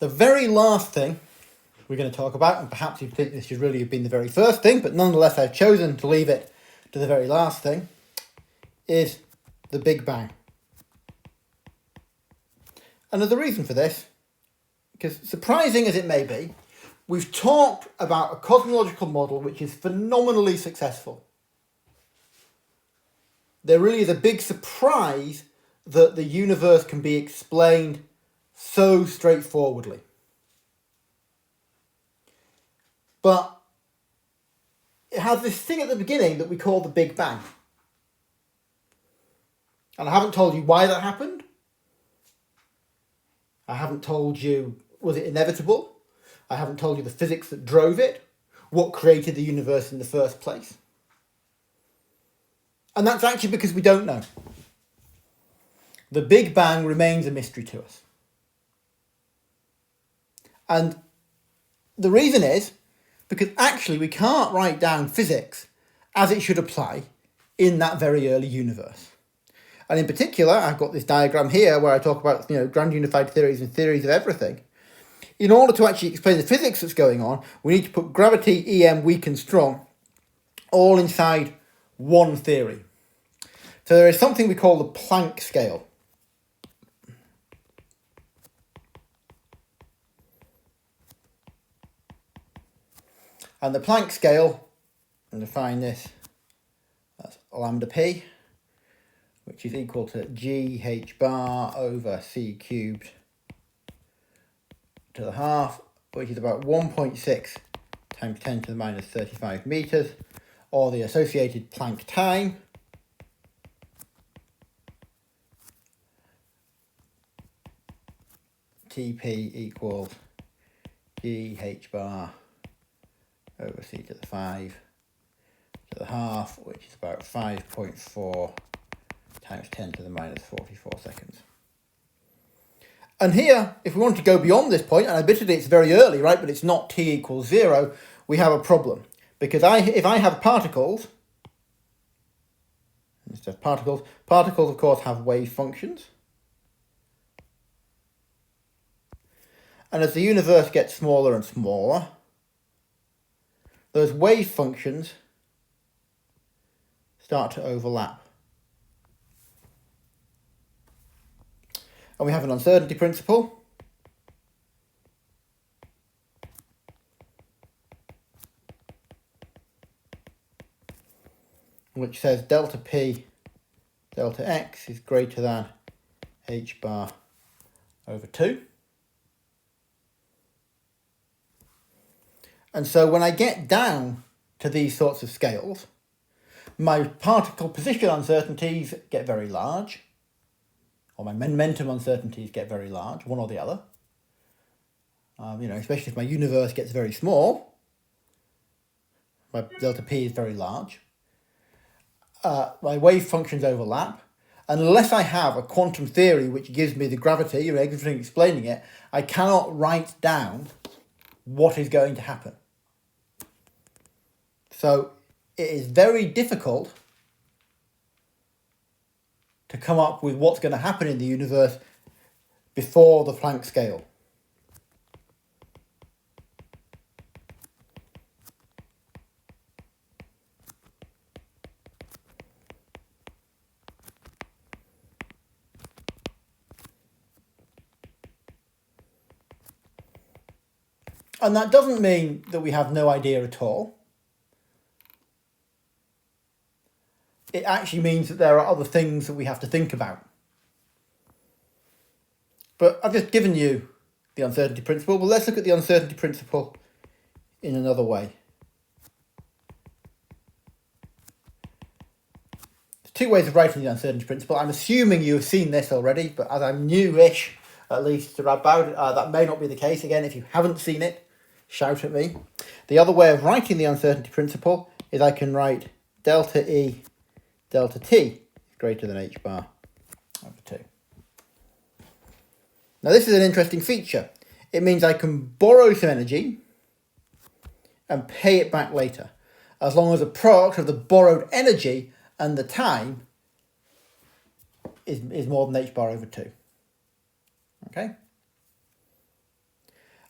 The very last thing we're going to talk about, and perhaps you think this should really have been the very first thing, but nonetheless I've chosen to leave it to the very last thing, is the Big Bang. And there's a reason for this, because surprising as it may be, we've talked about a cosmological model which is phenomenally successful. There really is a big surprise that the universe can be explained so straightforwardly. But it has this thing at the beginning that we call the Big Bang. And I haven't told you why that happened. I haven't told you, was it inevitable? I haven't told you the physics that drove it, what created the universe in the first place. And that's actually because we don't know. The Big Bang remains a mystery to us. And the reason is because actually we can't write down physics as it should apply in that very early universe. And in particular, I've got this diagram here where I talk about, grand unified theories and theories of everything. In order to actually explain the physics that's going on, we need to put gravity, EM, weak and strong, all inside one theory. So there is something we call the Planck scale. And the Planck scale, I'm going to define this as lambda p, which is equal to gh bar over c cubed to the half, which is about 1.6 times 10 to the minus 35 meters, or the associated Planck time. Tp equals gh bar over c to the 5 to the half, which is about 5.4 times 10 to the minus 44 seconds. And here, if we want to go beyond this point, and admittedly it's very early, right, but it's not t equals 0, we have a problem. Because if I have particles, instead of particles of course have wave functions. And as the universe gets smaller and smaller, those wave functions start to overlap. And we have an uncertainty principle. Which says delta p delta x is greater than h bar over 2. And so when I get down to these sorts of scales, my particle position uncertainties get very large, or my momentum uncertainties get very large, one or the other. Especially if my universe gets very small, my delta p is very large. My wave functions overlap. Unless I have a quantum theory which gives me the gravity or everything explaining it, I cannot write down what is going to happen. So it is very difficult to come up with what's going to happen in the universe before the Planck scale. And that doesn't mean that we have no idea at all. It actually means that there are other things that we have to think about. But I've just given you the uncertainty principle. Well, let's look at the uncertainty principle in another way. There's two ways of writing the uncertainty principle. I'm assuming you've seen this already, but as I'm newish, at least about it, that may not be the case. Again, if you haven't seen it, shout at me. The other way of writing the uncertainty principle is I can write delta E delta t is greater than h bar over 2. Now this is an interesting feature. It means I can borrow some energy and pay it back later, as long as the product of the borrowed energy and the time is more than h bar over 2. Okay?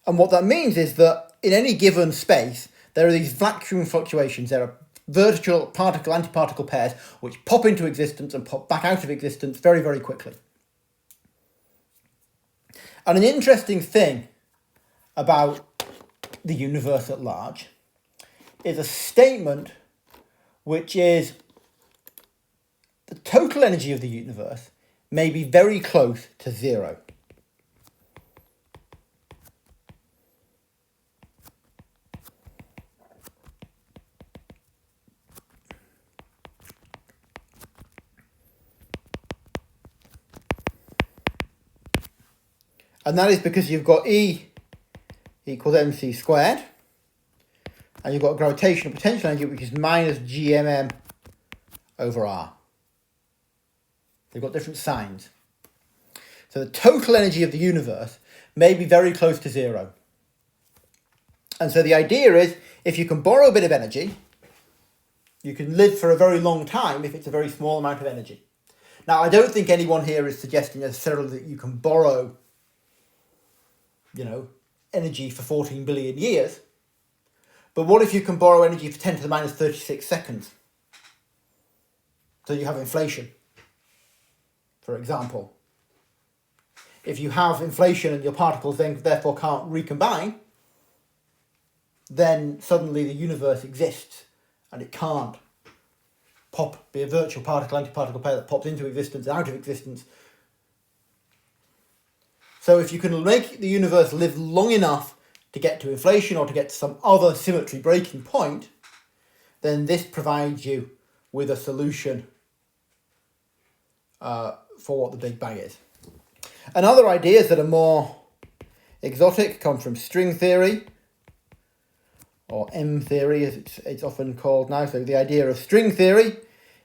And what that means is that in any given space, there are these vacuum fluctuations. There are virtual particle-antiparticle pairs which pop into existence and pop back out of existence very, very quickly. And an interesting thing about the universe at large is a statement which is the total energy of the universe may be very close to zero. And that is because you've got E equals mc squared, and you've got gravitational potential energy, which is minus gmm over r. They've got different signs. So the total energy of the universe may be very close to zero. And so the idea is, if you can borrow a bit of energy, you can live for a very long time if it's a very small amount of energy. Now, I don't think anyone here is suggesting necessarily that you can borrow, energy for 14 billion years. But what if you can borrow energy for 10 to the minus 36 seconds? So you have inflation, for example. If you have inflation and your particles then therefore can't recombine, then suddenly the universe exists and it can't be a virtual particle-antiparticle pair that pops into existence and out of existence. So if you can make the universe live long enough to get to inflation or to get to some other symmetry breaking point, then this provides you with a solution for what the Big Bang is. And other ideas that are more exotic come from string theory, or M theory as it's often called now. So the idea of string theory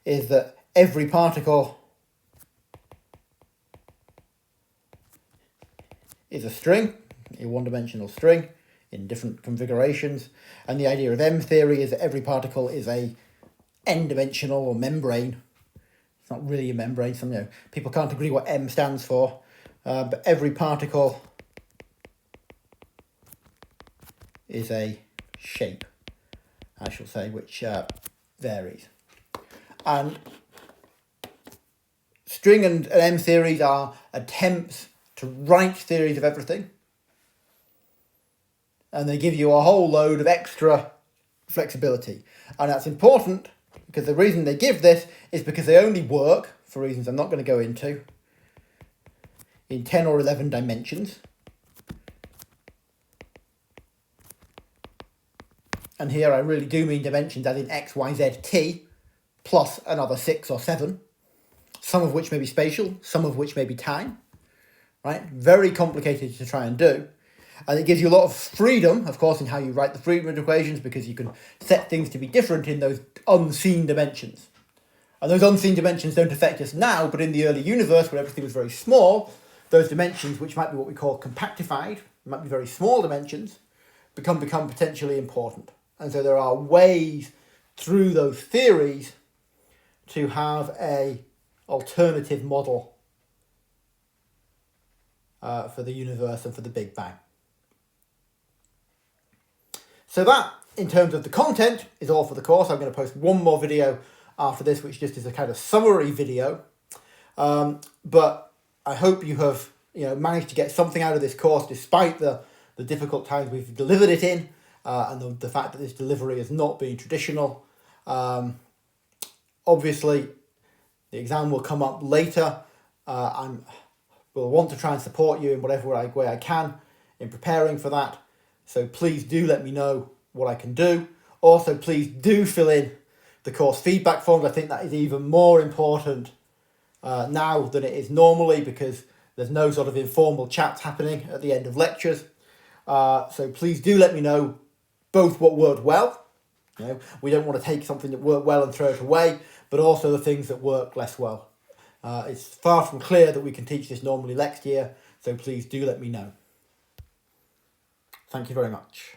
is that every particle is a string, a one-dimensional string in different configurations. And the idea of M theory is that every particle is a n-dimensional or membrane. It's not really a membrane. People can't agree what M stands for, but every particle is a shape, I shall say, which varies. And string and M theories are attempts to write theories of everything, and they give you a whole load of extra flexibility. And that's important because the reason they give this is because they only work, for reasons I'm not going to go into, in 10 or 11 dimensions. And here I really do mean dimensions as in x, y, z, t, plus another 6 or 7, some of which may be spatial, some of which may be time. Right? Very complicated to try and do. And it gives you a lot of freedom, of course, in how you write the Friedmann equations, because you can set things to be different in those unseen dimensions. And those unseen dimensions don't affect us now, but in the early universe, where everything was very small, those dimensions, which might be what we call compactified, might be very small dimensions, become potentially important. And so there are ways through those theories to have a alternative model for the universe and for the Big Bang. So that, in terms of the content, is all for the course. I'm going to post one more video after this, which just is a kind of summary video. But I hope you have managed to get something out of this course, despite the difficult times we've delivered it in, and the fact that this delivery has not been traditional. Obviously, the exam will come up later. Will want to try and support you in whatever way I can in preparing for that. So please do let me know what I can do. Also, please do fill in the course feedback forms. I think that is even more important now than it is normally, because there's no sort of informal chats happening at the end of lectures. So please do let me know both what worked well. We don't want to take something that worked well and throw it away, but also the things that work less well. It's far from clear that we can teach this normally next year, so please do let me know. Thank you very much.